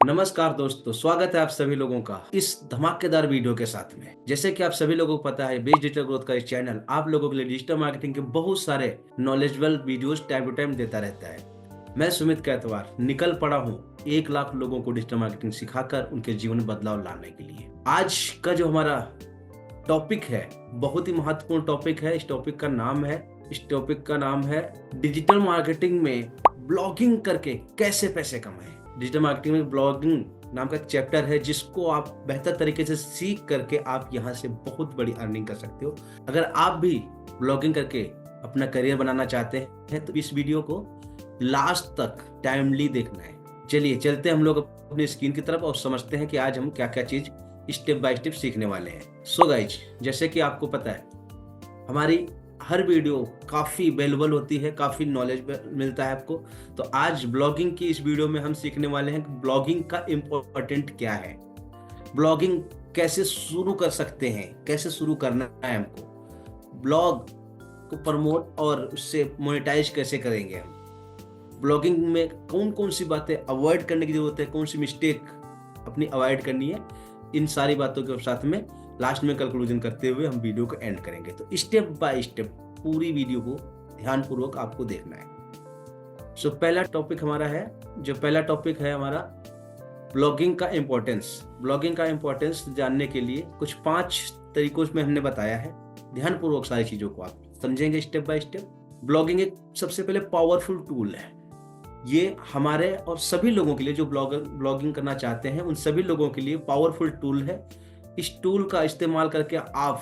नमस्कार दोस्तों, स्वागत है आप सभी लोगों का इस धमाकेदार वीडियो के साथ में। जैसे कि आप सभी लोगों को पता है, बेस डिजिटल ग्रोथ का इस चैनल आप लोगों के लिए डिजिटल मार्केटिंग के बहुत सारे knowledgeable videos time to time देता रहता है। मैं सुमित कैतवार निकल पड़ा हूँ 1 लाख लोगों को डिजिटल मार्केटिंग सिखाकर उनके जीवन में बदलाव लाने के लिए। आज का जो हमारा टॉपिक है बहुत ही महत्वपूर्ण टॉपिक है। इस टॉपिक का नाम है डिजिटल मार्केटिंग में ब्लॉगिंग करके कैसे पैसे कमाएं। डिजिटल मार्केटिंग में ब्लॉगिंग नाम का एक चैप्टर है जिसको आप बेहतर तरीके से सीख करके आप यहाँ से बहुत बड़ी अर्निंग कर सकते हो। अगर आप भी ब्लॉगिंग करके अपना करियर बनाना चाहते हैं तो इस वीडियो को लास्ट तक टाइमली देखना है। चलिए चलते हैं हम लोग अपनी स्क्रीन की तरफ और समझते हैं कि आज हम क्या क्या चीज स्टेप बाय स्टेप सीखने वाले हैं। सो गाइज, जैसे कि आपको पता है हमारी हर वीडियो काफ़ी वैल्यूबल होती है, काफ़ी नॉलेज मिलता है आपको। तो आज ब्लॉगिंग की इस वीडियो में हम सीखने वाले हैं कि ब्लॉगिंग का इम्पोर्टेंट क्या है, ब्लॉगिंग कैसे शुरू कर सकते हैं, कैसे शुरू करना है हमको, ब्लॉग को प्रमोट और उससे मोनेटाइज कैसे करेंगे हम, ब्लॉगिंग में कौन कौन सी बातें अवॉइड करने की जरूरत है, कौन सी मिस्टेक अपनी अवॉइड करनी है। इन सारी बातों के साथ में लास्ट में कंक्लूजन करते हुए हम वीडियो को एंड करेंगे। तो स्टेप बाय स्टेप पूरी वीडियो को ध्यानपूर्वक आपको देखना है। सो पहला टॉपिक है हमारा ब्लॉगिंग का इम्पोर्टेंस। ब्लॉगिंग का इम्पोर्टेंस जानने के लिए कुछ 5 तरीकों में हमने बताया है। ध्यानपूर्वक सारी चीजों को आप समझेंगे स्टेप बाय स्टेप। ब्लॉगिंग एक सबसे पहले पावरफुल टूल है। ये हमारे और सभी लोगों के लिए जो ब्लॉगिंग करना चाहते हैं उन सभी लोगों के लिए पावरफुल टूल है। इस टूल का इस्तेमाल करके आप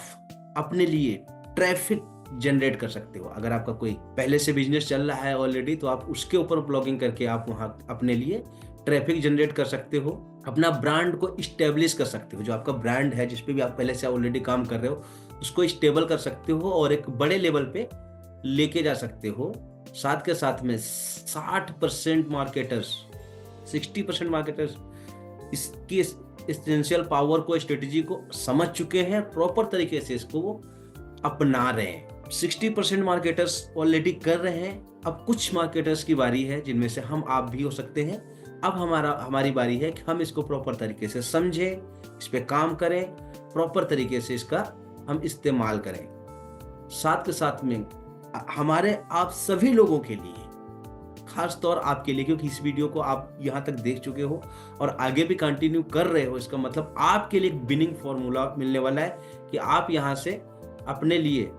अपने लिए ट्रैफिक जनरेट कर सकते हो। अगर आपका कोई पहले से बिजनेस चल रहा है ऑलरेडी तो आप उसके ऊपर ब्लॉगिंग करके आप वहां अपने लिए ट्रैफिक जनरेट कर सकते हो, अपना ब्रांड को स्टेब्लिश कर सकते हो। जो आपका ब्रांड है जिसपे भी आप पहले से ऑलरेडी काम कर रहे हो उसको स्टेबल कर सकते हो और एक बड़े लेवल पे लेके जा सकते हो। साथ के साथ में 60% मार्केटर्स 60% मार्केटर्स इसकी एसेंशियल पावर को, स्ट्रेटेजी को समझ चुके हैं, प्रॉपर तरीके से इसको वो अपना रहे हैं। 60% मार्केटर्स ऑलरेडी कर रहे हैं। अब कुछ मार्केटर्स की बारी है जिनमें से आप भी हो सकते हैं। अब हमारी बारी है कि हम इसको प्रॉपर तरीके से समझें, इस पे काम करें, प्रॉपर तरीके से इसका हम इस्तेमाल करें। साथ के साथ में हमारे आप सभी लोगों के लिए, खास तौर आपके लिए, क्योंकि इस वीडियो को आप यहाँ तक देख चुके हो और आगे भी कंटिन्यू कर रहे हो, इसका मतलब आपके लिए एक विनिंग फॉर्मूला मिलने वाला है कि आप यहाँ से अपने लिए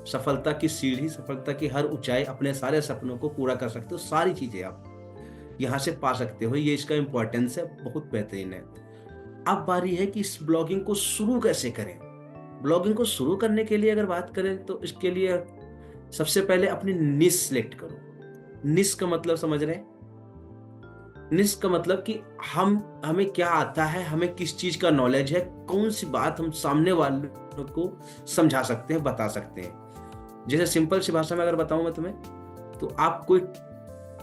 सफलता की सीढ़ी, सफलता की हर ऊंचाई, अपने सारे सपनों को पूरा कर सकते हो। सारी चीजें आप यहाँ से पा सकते हो। ये इसका इंपॉर्टेंस है, बहुत बेहतरीन है। अब बारी है कि इस ब्लॉगिंग को शुरू कैसे करें। ब्लॉगिंग को शुरू करने के लिए अगर बात करें तो इसके लिए सबसे पहले अपनी निश सिलेक्ट करो। निश का मतलब समझ रहे हैं? निश का मतलब कि हमें क्या आता है, हमें किस चीज का नॉलेज है, कौन सी बात हम सामने वालों को समझा सकते हैं, बता सकते हैं। जैसे सिंपल सी भाषा में अगर बताऊं मैं तुम्हें, तो आप कोई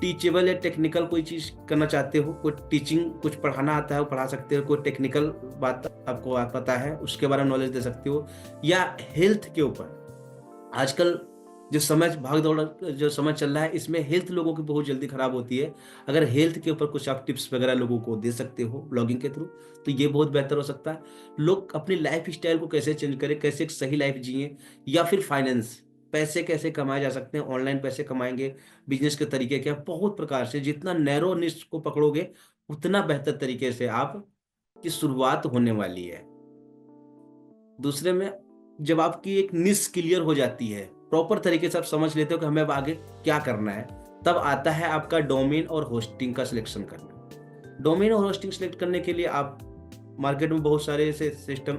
टीचेबल या टेक्निकल कोई चीज करना चाहते हो, कोई टीचिंग कुछ पढ़ाना आता है वो पढ़ा सकते हो, कोई टेक्निकल बात आपको पता है उसके बारे में नॉलेज दे सकते हो, या हेल्थ के ऊपर। आजकल जो समय चल रहा है इसमें हेल्थ लोगों की बहुत जल्दी खराब होती है। अगर हेल्थ के ऊपर कुछ आप टिप्स वगैरह लोगों को दे सकते हो ब्लॉगिंग के थ्रू तो ये बहुत बेहतर हो सकता है। लोग अपनी लाइफ स्टाइल को कैसे चेंज करें, कैसे एक सही लाइफ जिए, या फिर फाइनेंस, पैसे कैसे कमाए जा सकते हैं, ऑनलाइन पैसे कमाएंगे, बिजनेस के तरीके क्या, बहुत प्रकार से। जितना नैरो निश को पकड़ोगे उतना बेहतर तरीके से आप की शुरुआत होने वाली है। दूसरे में, जब आपकी एक निश क्लियर हो जाती है, प्रॉपर तरीके से आप समझ लेते हो कि हमें अब आगे क्या करना है, तब आता है आपका डोमेन और होस्टिंग का सिलेक्शन करना। डोमेन और होस्टिंग सिलेक्ट करने के लिए आप मार्केट में बहुत सारे ऐसे सिस्टम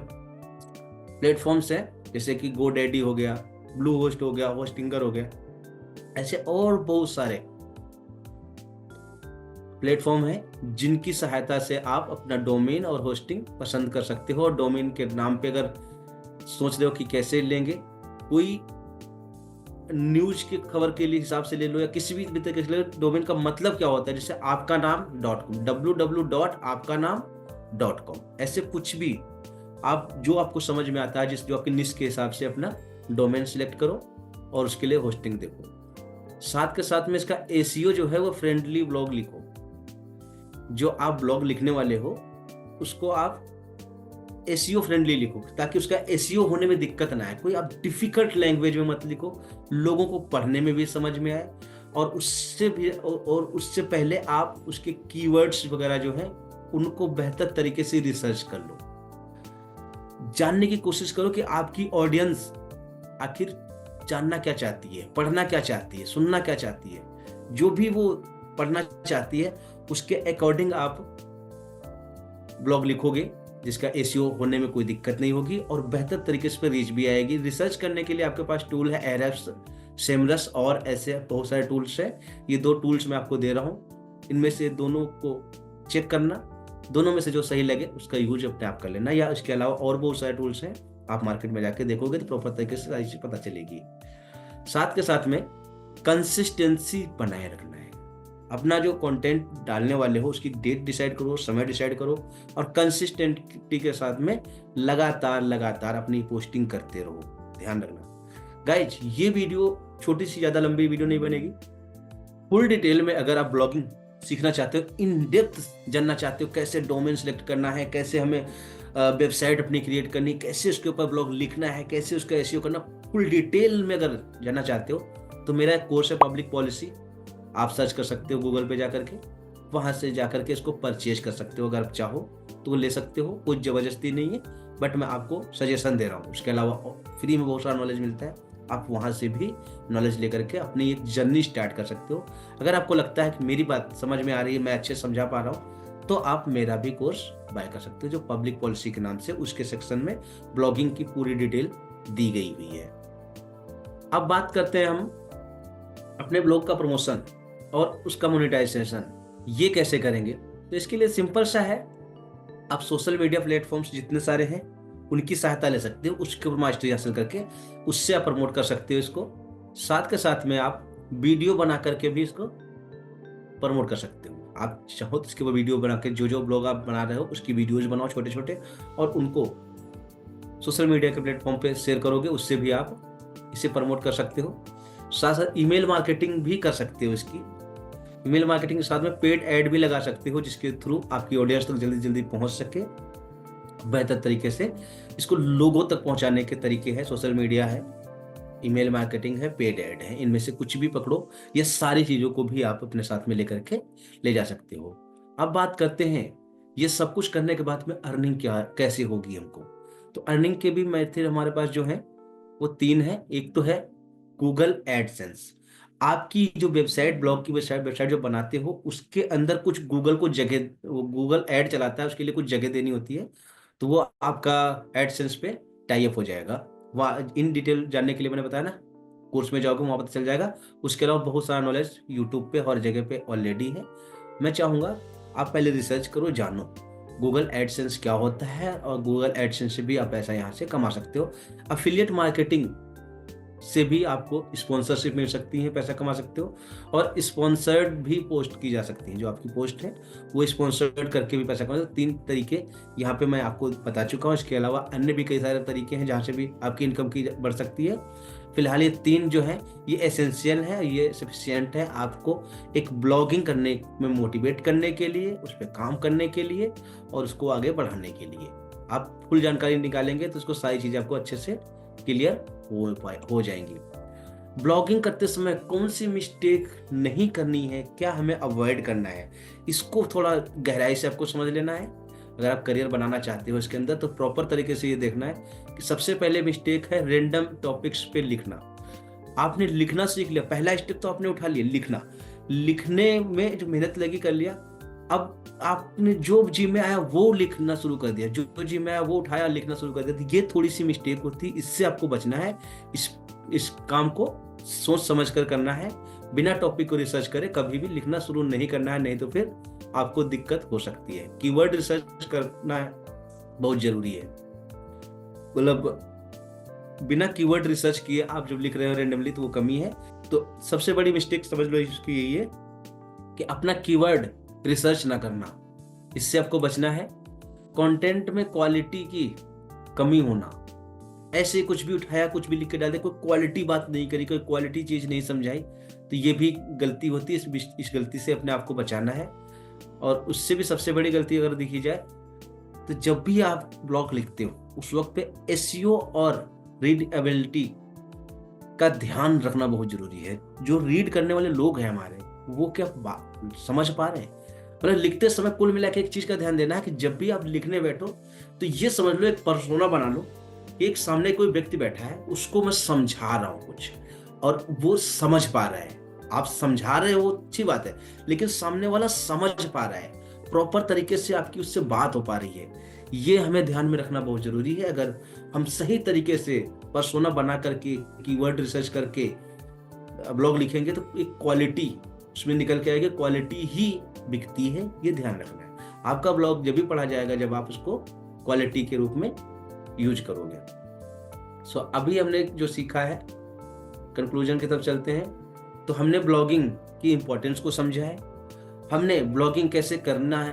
प्लेटफॉर्म्स हैं, जैसे कि गोडैडी हो गया, ब्लू होस्ट हो गया, होस्टिंगर हो गया, ऐसे और बहुत सारे प्लेटफॉर्म है जिनकी सहायता से आप अपना डोमेन और होस्टिंग पसंद कर सकते हो। और डोमेन के नाम पे अगर सोच रहे हो कि कैसे लेंगे, कोई न्यूज की खबर के लिए हिसाब से ले लो या किसी भी तरीके से ले लो। डोमेन का मतलब क्या होता है, जैसे आपका नाम .com, www.आपकानाम.com, ऐसे कुछ भी आप जो आपको समझ में आता है, जो आपके निश के हिसाब से अपना डोमेन सिलेक्ट करो और उसके लिए होस्टिंग देखो। साथ के साथ में इसका एसीओ जो है वो फ्रेंडली ब्लॉग लिखो। जो आप ब्लॉग लिखने वाले हो उसको आप एसईओ फ्रेंडली लिखो, ताकि उसका एसईओ होने में दिक्कत ना आए। कोई आप डिफिकल्ट लैंग्वेज में मत लिखो, लोगों को पढ़ने में भी समझ में आए, और उससे पहले आप उसके कीवर्ड्स वगैरह जो है उनको बेहतर तरीके से रिसर्च कर लो। जानने की कोशिश करो कि आपकी ऑडियंस आखिर जानना क्या चाहती है, पढ़ना क्या चाहती है, सुनना क्या चाहती है। जो भी वो पढ़ना चाहती है उसके अकॉर्डिंग आप ब्लॉग लिखोगे, जिसका एसईओ होने में कोई दिक्कत नहीं होगी और बेहतर तरीके से रीच भी आएगी। रिसर्च करने के लिए आपके पास टूल है एhrefs, सेमरस और ऐसे बहुत सारे टूल्स है। ये 2 टूल्स मैं आपको दे रहा हूँ, इनमें से दोनों को चेक करना, दोनों में से जो सही लगे उसका यूज अपने आप कर लेना। या इसके अलावा और बहुत सारे टूल्स हैं, आप मार्केट में जाके देखोगे तो प्रॉपर तरीके से सारी चीज पता चलेगी। साथ के साथ में कंसिस्टेंसी बनाए रखना है। अपना जो कंटेंट डालने वाले हो उसकी डेट डिसाइड करो, समय डिसाइड करो, और कंसिस्टेंटी के साथ में लगातार अपनी पोस्टिंग करते रहो। ध्यान रखना गाइज, ये वीडियो छोटी सी, ज्यादा लंबी वीडियो नहीं बनेगी। फुल डिटेल में अगर आप ब्लॉगिंग सीखना चाहते हो, इन डेप्थ जानना चाहते हो, कैसे डोमेन सेलेक्ट करना है, कैसे हमें वेबसाइट अपनी क्रिएट करनी, कैसे उसके ऊपर ब्लॉग लिखना है, कैसे उसका एसईओ करना, फुल डिटेल में अगर जानना चाहते हो तो मेरा एक कोर्स है पब्लिक पॉलिसी। आप सर्च कर सकते हो गूगल पे जाकर के, वहां से जाकर के इसको परचेज कर सकते हो। अगर आप चाहो तो ले सकते हो, कुछ जबरदस्ती नहीं है, बट मैं आपको सजेशन दे रहा हूँ। उसके अलावा फ्री में बहुत सारा नॉलेज मिलता है, आप वहां से भी नॉलेज लेकर के अपनी एक जर्नी स्टार्ट कर सकते हो। अगर आपको लगता है कि मेरी बात समझ में आ रही है, मैं अच्छे समझा पा रहा हूँ, तो आप मेरा भी कोर्स बाय कर सकते हो, जो पब्लिक पॉलिसी के नाम से, उसके सेक्शन में ब्लॉगिंग की पूरी डिटेल दी गई हुई है। अब बात करते हैं हम अपने ब्लॉग का प्रमोशन और उसका मोनेटाइजेशन, ये कैसे करेंगे। तो इसके लिए सिंपल सा है, आप सोशल मीडिया प्लेटफॉर्म्स जितने सारे हैं उनकी सहायता ले सकते हो, उसके ऊपर मास्टरी हासिल करके उससे आप प्रमोट कर सकते हो इसको। साथ के साथ में आप वीडियो बना करके भी इसको प्रमोट कर सकते हो। आप चाहो तो इसके ऊपर वीडियो बना के, जो ब्लॉग आप बना रहे हो उसकी वीडियोज बनाओ छोटे छोटे, और उनको सोशल मीडिया के प्लेटफॉर्म पे शेयर करोगे, उससे भी आप इसे प्रमोट कर सकते हो। साथ साथ ईमेल मार्केटिंग भी कर सकते हो इसकी। ईमेल मार्केटिंग के साथ में पेड ऐड भी लगा सकते हो, जिसके थ्रू आपकी ऑडियंस तक जल्दी जल्दी पहुंच सके बेहतर तरीके से। इसको लोगों तक पहुंचाने के तरीके हैं, सोशल मीडिया है, ईमेल मार्केटिंग है, पेड ऐड है, इनमें से कुछ भी पकड़ो, ये सारी चीजों को भी आप अपने साथ में लेकर के ले जा सकते हो। अब बात करते हैं ये सब कुछ करने के बाद में अर्निंग कैसे होगी हमको। तो अर्निंग के भी मेथड हमारे पास जो है वो 3 है। एक तो है गूगल एडसेंस। आपकी जो वेबसाइट, ब्लॉग की वेबसाइट जो बनाते हो उसके अंदर कुछ गूगल को जगह, गूगल ऐड चलाता है, उसके लिए कुछ जगह देनी होती है, तो वो आपका एडसेंस पे टाई अप हो जाएगा। वहाँ इन डिटेल जानने के लिए मैंने बताया ना, कोर्स में जाओगे वहाँ पता चल जाएगा। उसके अलावा बहुत सारा नॉलेज यूट्यूब पे हर जगह पे ऑलरेडी है। मैं चाहूँगा आप पहले रिसर्च करो, जानो गूगल एडसेंस क्या होता है, और गूगल एडसेंस से भी आप पैसा यहाँ से कमा सकते हो। अफिलिएट मार्केटिंग से भी आपको स्पॉन्सरशिप मिल सकती है, पैसा कमा सकते हो, और स्पॉन्सर्ड भी पोस्ट की जा सकती है। जो आपकी पोस्ट है वो स्पॉन्सर्ड करके भी पैसा कमा सकते हो। 3 तरीके यहाँ पे मैं आपको बता चुका हूँ। इसके अलावा अन्य भी कई सारे तरीके हैं जहाँ से भी आपकी इनकम की बढ़ सकती है। फिलहाल ये 3 जो है ये एसेंशियल है, ये सफिशिएंट है आपको एक ब्लॉगिंग करने में मोटिवेट करने के लिए, उस पर काम करने के लिए और उसको आगे बढ़ाने के लिए। आप फुल जानकारी निकालेंगे तो उसको सारी चीज़ें आपको अच्छे से क्लियर हो जाएंगी। ब्लॉगिंग करते समय कौन सी मिस्टेक नहीं करनी है, क्या हमें अवॉइड करना है, इसको थोड़ा गहराई से आपको समझ लेना है। अगर आप करियर बनाना चाहते हो इसके अंदर, तो प्रॉपर तरीके से ये देखना है कि सबसे पहले मिस्टेक है रैंडम टॉपिक्स पे लिखना। आपने लिखना सीख लिया, पहला स्टेप तो आपने उठा लिया, लिखना। लिखने में जो मेहनत लगी कर लिया, अब आपने जो जी में आया वो लिखना शुरू कर दिया, जो जी में आया वो उठाया लिखना शुरू कर दिया। ये थोड़ी सी मिस्टेक होती है, इससे आपको बचना है। इस काम को सोच समझ कर करना है, बिना टॉपिक को रिसर्च करे कभी भी लिखना शुरू नहीं करना है, नहीं तो फिर आपको दिक्कत हो सकती है। कीवर्ड रिसर्च करना बहुत जरूरी है, मतलब बिना कीवर्ड रिसर्च किए आप जब लिख रहे हो रेंडमली तो वो कमी है। तो सबसे बड़ी मिस्टेक समझ लो इसकी यही है कि अपना कीवर्ड रिसर्च ना करना, इससे आपको बचना है। कंटेंट में क्वालिटी की कमी होना, ऐसे कुछ भी उठाया कुछ भी लिख के डाल दे, कोई क्वालिटी बात नहीं करी, कोई क्वालिटी चीज नहीं समझाई, तो ये भी गलती होती है। इस गलती से अपने आप को बचाना है। और उससे भी सबसे बड़ी गलती अगर देखी जाए तो जब भी आप ब्लॉग लिखते हो उस वक्त पे एसईओ और रीडेबिलिटी का ध्यान रखना बहुत जरूरी है। जो रीड करने वाले लोग हैं हमारे, वो क्या समझ पा रहे हैं? मतलब लिखते समय कुल मिला के एक चीज का ध्यान देना है कि जब भी आप लिखने बैठो तो ये समझ लो, एक पर्सोना बना लो कि एक सामने कोई व्यक्ति बैठा है, उसको मैं समझा रहा हूँ कुछ और वो समझ पा रहा है। आप समझा रहे हो अच्छी बात है, लेकिन सामने वाला समझ पा रहा है, प्रॉपर तरीके से आपकी उससे बात हो पा रही है। ये हमें ध्यान में रखना बहुत जरूरी है। अगर हम सही तरीके से पर्सोना बना करके कीवर्ड रिसर्च करके ब्लॉग लिखेंगे तो एक क्वालिटी उसमें निकल के आएगी, क्वालिटी ही बिकती है, ये ध्यान रखना है। आपका ब्लॉग जब भी पढ़ा जाएगा जब आप उसको क्वालिटी के रूप में यूज करोगे। सो अभी हमने जो सीखा है, कंक्लूजन की तरफ चलते हैं। तो हमने ब्लॉगिंग की इंपॉर्टेंस को समझा है, हमने ब्लॉगिंग कैसे करना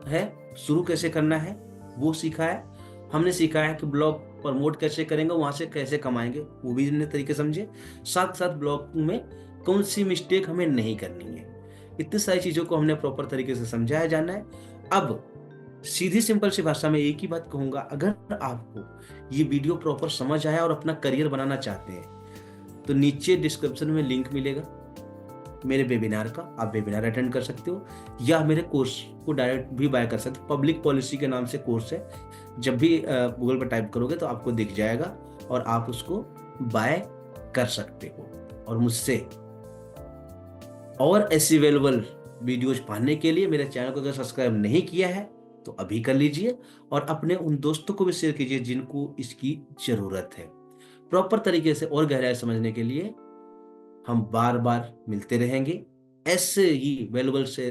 है, शुरू कैसे करना है वो सीखा है, हमने सीखा है कि ब्लॉग प्रमोट कैसे करेंगे, वहां से कैसे कमाएंगे वो भी हमने तरीके समझे। साथ साथ ब्लॉग में कौन सी मिस्टेक हमें नहीं करनी है, इतनी सारी चीजों को हमने प्रॉपर तरीके से समझाया जाना है। अब सीधी सिंपल सी भाषा में एक ही बात कहूंगा, अगर आपको ये वीडियो प्रॉपर समझ आया और अपना करियर बनाना चाहते हैं तो नीचे डिस्क्रिप्शन में लिंक मिलेगा मेरे वेबिनार का, आप वेबिनार अटेंड कर सकते हो या मेरे कोर्स को डायरेक्ट भी बाय कर सकते हो। पब्लिक पॉलिसी के नाम से कोर्स है, जब भी गूगल पर टाइप करोगे तो आपको दिख जाएगा और आप उसको बाय कर सकते हो। और मुझसे और ऐसी अवेलेबल वीडियोज पाने के लिए मेरे चैनल को अगर सब्सक्राइब नहीं किया है तो अभी कर लीजिए और अपने उन दोस्तों को भी शेयर कीजिए जिनको इसकी जरूरत है। प्रॉपर तरीके से और गहराई समझने के लिए हम बार बार मिलते रहेंगे, ऐसे ही वैल्यूबल से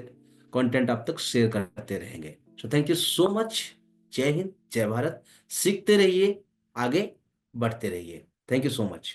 कंटेंट आप तक शेयर करते रहेंगे। So thank you so much. जय हिंद, जय भारत। सीखते रहिए, आगे बढ़ते रहिए। Thank you so much.